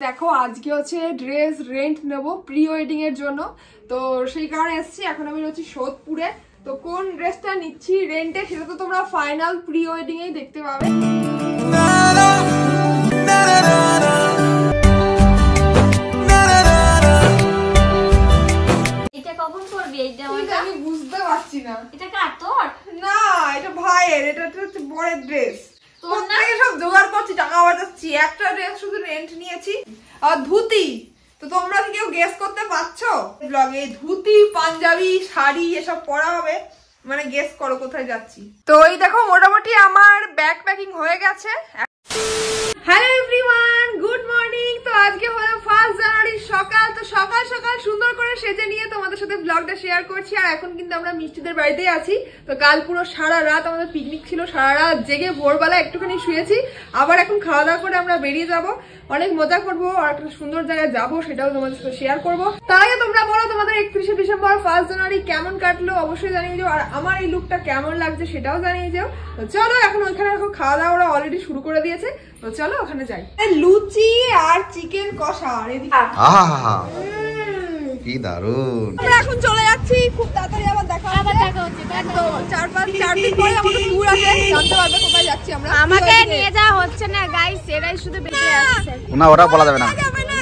দেখো আজকে হচ্ছে ড্রেস রেন্ট নেব প্রি ওয়েডিং এর জন্য, তো সেই কারণে এসেছি। এখন আমি রয়েছি সোদপুরে। তো কোন ড্রেসটা নিচ্ছি রেন্টে সেটা তো তোমরা ফাইনাল প্রি ওয়েডিং এই দেখতে পাবে। এটা কখন করবি? এইটা আমি বুঝতে পারছি না। এটা কার তোর? না, এটা ভাইয়ের। এটা হচ্ছে বড়ের ড্রেস। প্রত্যেকে সব জোগাড় করছি, টাকা বাঁচাচ্ছি। একটা ড্রেস শুধু রেন্ট নিয়েছি আর ধুতি। তো তোমরা কি কেউ গেস করতে পারছো? ব্লগে ধুতি, পাঞ্জাবি, শাড়ি এসব পরা হবে, মানে গেস করো কোথায় যাচ্ছি। তো এই দেখো মোটামুটি আমার ব্যাগ প্যাকিং হয়ে গেছে। Hello everyone, good morning. তো আজকে হলো 1 জানুয়ারি সকাল। তো সকাল সকাল সুন্দর করে সেজে নিয়ে তোমাদের সাথে ব্লগটা শেয়ার করছি। আর এখন কিন্তু আমরা মিষ্টিদের বাড়িতেই আছি। তো কাল পুরো সারা রাত আমাদের পিকনিক ছিল, সারা রাত জেগে ভোরবেলা একটুখানি শুয়েছি। আবার এখন খাওয়া দাওয়া করে আমরা বেরিয়ে যাব, অনেক মজা করবো আর একটা সুন্দর জায়গায় যাবো, সেটাও তোমাদের সাথে শেয়ার করবো। তার আগে তোমরা বলো তোমাদের 31শে ডিসেম্বর 1 জানুয়ারি কেমন কাটলো অবশ্যই জানিয়ে যাও, আর আমার এই লুকটা কেমন লাগছে সেটাও জানিয়ে যাও। তো চলো এখন ওইখানে এখন খাওয়া দাওয়া ওরা অলরেডি শুরু করে দিয়েছে, তো চলো ওখানে যাই। লুচি আর চিকেন কষা, কি দারুন। আমরা এখন চলে যাচ্ছি, খুব তাড়াতাড়ি আবার দেখা হচ্ছে। একদম 4 দিন পরে আমাদের ট্যুর আছে, জানতে পারবে কোথায় যাচ্ছি আমরা। আমাকে নিয়ে যাওয়া হচ্ছে না গাইস, এরাই শুধু বেঁচে আসছে। না ওরা বলা যাবে না,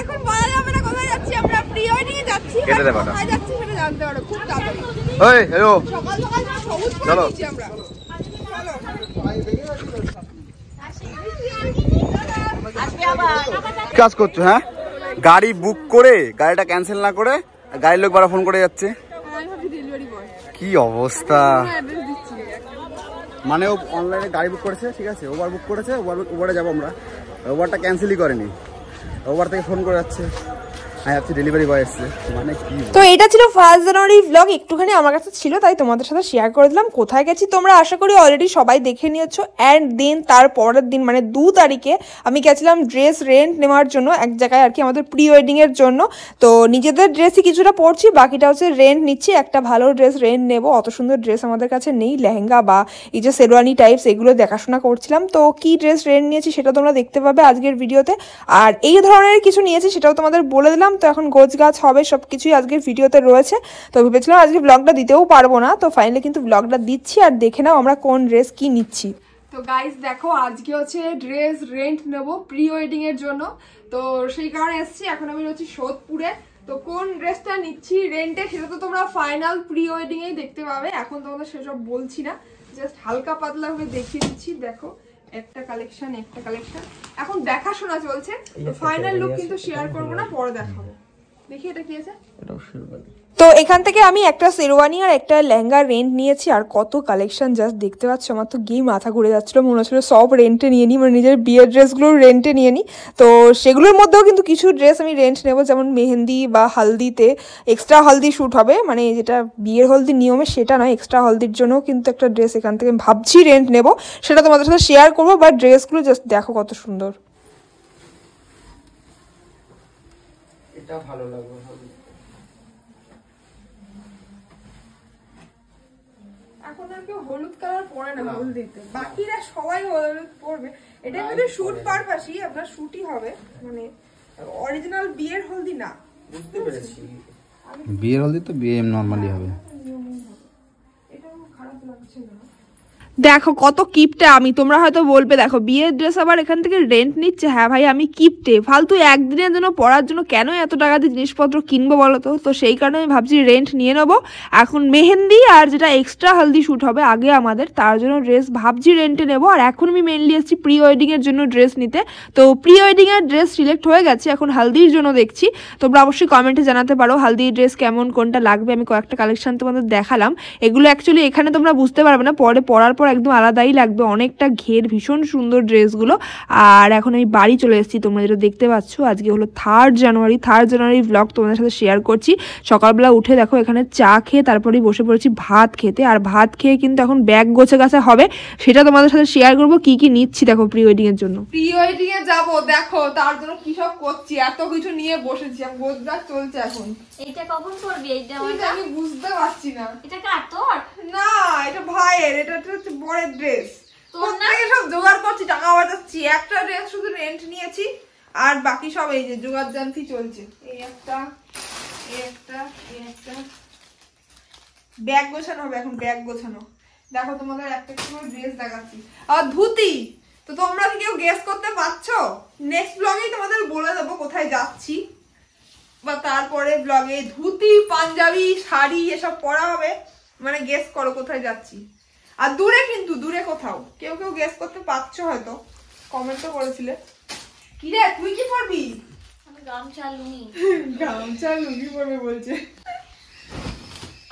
এখন বলা যাবে না কোথায় যাচ্ছি আমরা। প্রি ওয়েডিং এ যাচ্ছি, কোথায় যাচ্ছি সেটা জানতে পারো খুব তাড়াতাড়ি। ওই এও সকাল সকাল সবুজ করে দিচ্ছি আমরা। কাজ করছো? হ্যাঁ, গাড়ি বুক করে গাড়িটা ক্যান্সেল না করে গাড়ির লোক বারা ফোন করে যাচ্ছে। কি অবস্থা, মানে ও অনলাইনে গাড়ি বুক করেছে, ঠিক আছে, ওভার বুক করেছে, ওভারে যাবো আমরা, ওভারটা ক্যান্সেলই করেনি, ওভার থেকে ফোন করে যাচ্ছে ডেলিভারি বয় এসছে। মানে কি, তো এটা ছিল 1 জানুয়ারি ব্লগ, একটুখানি আমার কাছে ছিল তাই তোমাদের সাথে শেয়ার করে দিলাম। কোথায় গেছি তোমরা আশা করি অলরেডি সবাই দেখে নিয়েছো। অ্যান্ড দেন তার পরের দিন মানে 2 তারিখে আমি গেছিলাম ড্রেস রেন্ট নেওয়ার জন্য এক জায়গায় আর কি, আমাদের প্রি ওয়েডিং এর জন্য। তো নিজেদের ড্রেসই কিছুটা পরছি, বাকিটা হচ্ছে রেন্ট নিচ্ছি। একটা ভালো ড্রেস রেন্ট নেবো, অত সুন্দর ড্রেস আমাদের কাছে নেই, লেহেঙ্গা বা এই যে শেরওয়ানি টাইপস এগুলো দেখাশোনা করছিলাম। তো কি ড্রেস রেন্ট নিয়েছি সেটা তোমরা দেখতে পাবে আজকের ভিডিওতে। আর এই ধরনের কিছু নিয়েছি সেটাও তোমাদের বলে দিলাম। তো এখন গোছ গাছ হবে, সবকিছুই আজকের ভিডিওতে রয়েছে। তো ভেবেছিলাম আজকে ব্লগটা দিতেও পারবো না, তো ফাইনালি কিন্তু ব্লগটা দিচ্ছি। আর দেখে নাও আমরা কোন ড্রেস কি নিচ্ছি। তো গাইস দেখো আজকে হচ্ছে ড্রেস রেন্ট নেব প্রি ওয়েডিং এর জন্য, তো সেই কারণে এসেছি। এখন আমি রয়েছি সোদপুরে। তো কোন ড্রেসটা নিচ্ছি রেন্টে সেটা তো তোমরা ফাইনাল প্রি ওয়েডিং এই দেখতে পাবে। এখন তোমাদের সেসব বলছি না, জাস্ট হালকা পাতলা ভাবে দেখিয়ে দিচ্ছি। দেখো একটা কালেকশন এখন দেখাশোনা চলছে, তো ফাইনাল লুক কিন্তু শেয়ার করবো না, পরে দেখাবো। দেখি এটা কি আছে। তো এখান থেকে আমি একটা শেরওয়ানি আর একটা লেহেঙ্গা রেন্ট নিয়েছি। আর কত কালেকশন জাস্ট দেখতে পাচ্ছ, আমার তো গিয়ে মাথা ঘুরে যাচ্ছিলো, মনে হচ্ছিল সব রেন্টে নিয়ে নিই, মানে নিজের বিয়ের ড্রেসগুলো রেন্টে নিয়ে নিই। তো সেগুলোর মধ্যেও কিন্তু কিছু ড্রেস আমি রেন্ট নেবো, যেমন মেহেন্দি বা হালদিতে এক্সট্রা হলদি শ্যুট হবে, মানে যেটা বিয়ের হলদি নিয়মে সেটা নয়, এক্সট্রা হলদির জন্যও কিন্তু একটা ড্রেস এখান থেকে ভাবছি রেন্ট নেবো, সেটা তোমাদের সাথে শেয়ার করবো। বাট ড্রেসগুলো জাস্ট দেখো কত সুন্দর। এটা ভালো লাগবে। এখন আর কেউ হলুদ কালার পরে না হলদিতে, বাকিরা সবাই হলুদ পরবে। এটা কিন্তু শুট পারপাসই, আপনার শুটই হবে, মানে অরিজিনাল বিয়ের হলদি না। বুঝতে পেরেছি, বিয়ের হলদি তো বিয়ে নরমালি হবে। এটাও খারাপ লাগছে না। দেখো কত কিপটে আমি, তোমরা হয়তো বলবে দেখো বিয়ের ড্রেস আবার এখান থেকে রেন্ট নিচ্ছে। হ্যাঁ ভাই আমি কিপটে, ফালতু একদিনের জন্য পরার জন্য কেন এত টাকা দিয়ে জিনিসপত্র কিনবো বলো তো। তো সেই কারণে আমি ভাবছি রেন্ট নিয়ে নেবো। এখন মেহেন্দি আর যেটা এক্সট্রা হলদি শ্যুট হবে আগে আমাদের, তার জন্য ড্রেস ভাবছি রেন্টে নেবো। আর এখন আমি মেনলি এসেছি প্রি ওয়েডিং এর জন্য ড্রেস নিতে। তো প্রি ওয়েডিং এর ড্রেস সিলেক্ট হয়ে গেছে, এখন হালদির জন্য দেখছি। তোমরা অবশ্যই কমেন্টে জানাতে পারো হালদির ড্রেস কেমন, কোনটা লাগবে। আমি কয়েকটা কালেকশন তোমাদের দেখালাম, এগুলো অ্যাকচুয়ালি এখানে তোমরা বুঝতে পারবে না, পরে পরার পর একদম আলাদাই লাগবে, অনেকটা ঘের, ভীষণ সুন্দর ড্রেসগুলো। আর এখন আমি বাড়ি চলে এসেছি, তোমরা যেটা দেখতে পাচ্ছ। আজকে হলো 3 জানুয়ারি ব্লগ তোমাদের সাথে শেয়ার করছি। সকালবেলা উঠে দেখো এখানে চা খেয়ে তারপরেই বসে পড়েছি ভাত খেতে। আর ভাত খেয়ে কিন্তু এখন ব্যাগ গোছে গাছে হবে, সেটা তোমাদের সাথে শেয়ার করবো কি কি নিচ্ছি। দেখো প্রি ওয়েডিং এর জন্য, প্রি ওয়েডিং এ যাবো, দেখো তার জন্য কি সব করছি, এত কিছু নিয়ে বসেছি, গোছগাছ চলছে এখন। এইটা কখন করবি? এইটা আমি বুঝতে পারছি না। এটা কার তোর? না, এটা ভাইয়ের। এটা হচ্ছে বড়ের ড্রেস, প্রত্যেকে সব জোগাড় করছি, টাকা বাঁচাচ্ছি। একটা ড্রেস শুধু রেন্ট নিয়েছি আর বাকি সব এই যে জোগাড় জানতি চলছে। এই একটা, এই একটা, এই একটা। ব্যাগ গোছানো হবে এখন, ব্যাগ গোছানো। দেখো তোমাদের একটা করে ড্রেস দেখাচ্ছি। আর ধুতি তো তোমরা কি কেউ গেস করতে পারছো? নেক্সট ব্লগেই তোমাদের বলে দেবো কোথায় যাচ্ছি, বা তারপরে ব্লগে ধুতি পাঞ্জাবি শাড়ি এসব পরা হবে, মানে গেস করো কোথায় যাচ্ছি। আর দূরে, কিন্তু দূরে কোথাও। কেউ কেউ গেস করতে পারছো হয়তো, কমেন্টও করেছিলে। কি রে তুই কি পরবি? আমি গামছা লুঙ্গি। গামছা লুঙ্গি পরবে বলছে।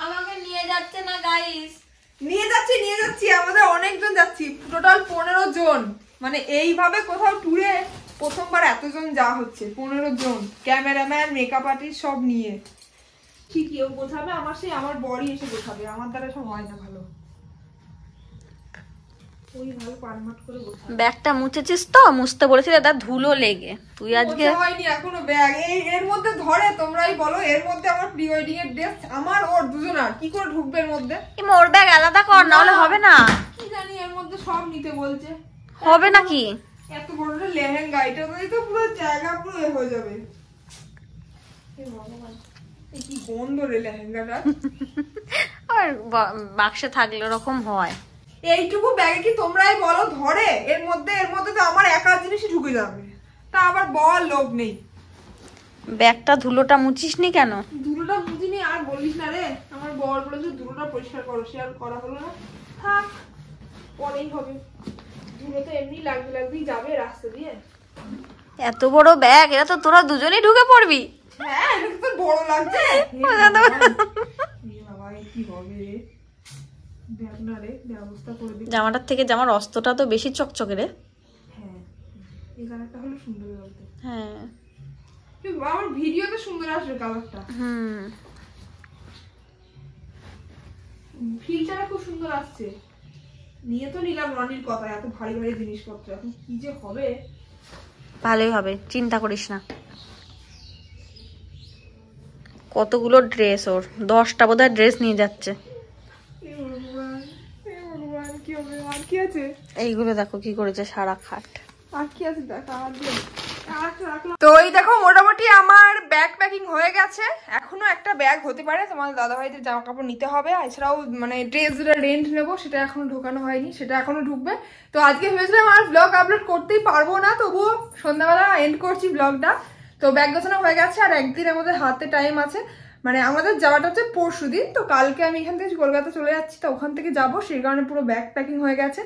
আমাকে নিয়ে যাচ্ছে না গাইস। নিয়ে যাচ্ছি আমাদের অনেকজন যাচ্ছি, টোটাল 15 জন। মানে এইভাবে কোথাও ট্যুরে প্রথমবার এতজন যাওয়া হচ্ছে, 15 জন, ক্যামেরাম্যান মেকআপ আর্টিস্ট সব নিয়ে। কি কেউ গোছাবে? আমার বড়ি এসে গোছাবে, আমার দ্বারা সব হয় না ভালো। ওই ভালো পারমাট করে গোছাবে। ব্যাগটা মুছেছিস তো? মুছতে বলেছিলে তার ধুলো লেগে। তুই আজকে হয়নি এখনো ব্যাগ। এর মধ্যে ধরে তোমরাই বলো, এর মধ্যে আমার প্রি ওয়েডিং এর ড্রেস, আমার ওর দুজনার কি করে ঢুকবে এর মধ্যে? মোর ব্যাগ আলাদা কর, না হলে হবে না। কি জানি এর মধ্যে সব নিতে বলছে। হবে নাকি? এত বড় একটা লেহেঙ্গা, এটা তো পুরো জায়গা পুরো হয়ে যাবে। কি গন্ধ রে লেহেঙ্গাটা। আর বাক্সে থাকলে ওরকম হয়। এইটুকু ব্যাগে কি তোমরাই বলো ধরে? এর মধ্যে তো আমার একার জিনিসই ঢুকে যাবে। তা আবার বল লোক নেই। ব্যাগটা ধুলোটা মুছিসনি কেন? ধুলোটা বুঝিনি, আর বলিস না রে। আমার বর বলেছে ধুলোটা পরিষ্কার করো, সে আর করা হলো না। থাক, পরেই হবে। ধুলো তো এমনি লাগবেই যাবে রাস্তা দিয়ে। এত বড় ব্যাগ, এটা তো তোরা দুজনেই ঢুকে পড়বি। হ্যাঁ, এটা তো বড় লাগছে। কি হবে রে? ব্যাগ না রে, ব্যবস্থা করে দিই। জামাটার থেকে জামার অস্ত্রটা তো বেশি চকচকে রে। হ্যাঁ, এই কালারটা হলো সুন্দর লাগবে। হ্যাঁ, আমার ভিডিওতে সুন্দর আসবে কালারটা। ফিল্টারটা খুব সুন্দর আসছে। নিয়ে তো নিলাম রনির কথা, এত ভারী ভারী জিনিসপত্র, এখন কি যে হবে। ভালোই হবে, চিন্তা করিস না। কতগুলো ড্রেস ওর, 10টা বোধহয় ড্রেস নিয়ে যাচ্ছে। কি হবে? আর কি আছে? এইগুলো দেখো কি করেছে, সারা খাট। আর কি আছে দেখা? তো এই দেখো মোটামুটি আমার ব্যাগ প্যাকিং হয়ে গেছে। এখনো একটা ব্যাগ হতে পারে, তোমাদের দাদা ভাইদের জামা কাপড় নিতে হবে, এছাড়াও মানে ড্রেস যেটা রেন্ট নেবো সেটা এখনো ঢোকানো হয়নি, সেটা এখনো ঢুকবে। তো আজকে ভেবেছিলাম আর ব্লগ আপলোড করতেই পারবো না, তবুও সন্ধ্যাবেলা এন্ড করছি ব্লগটা। তো ব্যাগ গোছানো হয়ে গেছে, আর একদিন আমাদের হাতে টাইম আছে। মানে আমাদের যাওয়াটা হচ্ছে পরশু দিন, তো কালকে আমি এখান থেকে কলকাতা চলে যাচ্ছি, তো ওখান থেকে যাবো, সেই কারণে পুরো ব্যাগ প্যাকিং হয়ে গেছে।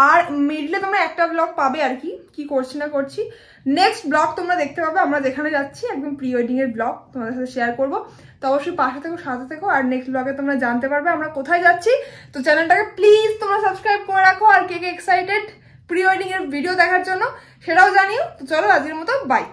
আর মিডলে তোমরা একটা ব্লগ পাবে আর কি করছি না করছি। নেক্সট ব্লগ তোমরা দেখতে পাবে আমরা যেখানে যাচ্ছি, একদম প্রি ওয়েডিং এর ব্লগ তোমাদের সাথে শেয়ার করবো। তো অবশ্যই পাশে থেকো, সাথে থেকো, আর নেক্সট ব্লগে তোমরা জানতে পারবে আমরা কোথায় যাচ্ছি। তো চ্যানেলটাকে প্লিজ তোমরা সাবস্ক্রাইব করে রাখো, আর কে কে এক্সাইটেড প্রি ওয়েডিং এর ভিডিও দেখার জন্য সেটাও জানিও। তো চলো আজকের মতো বাই।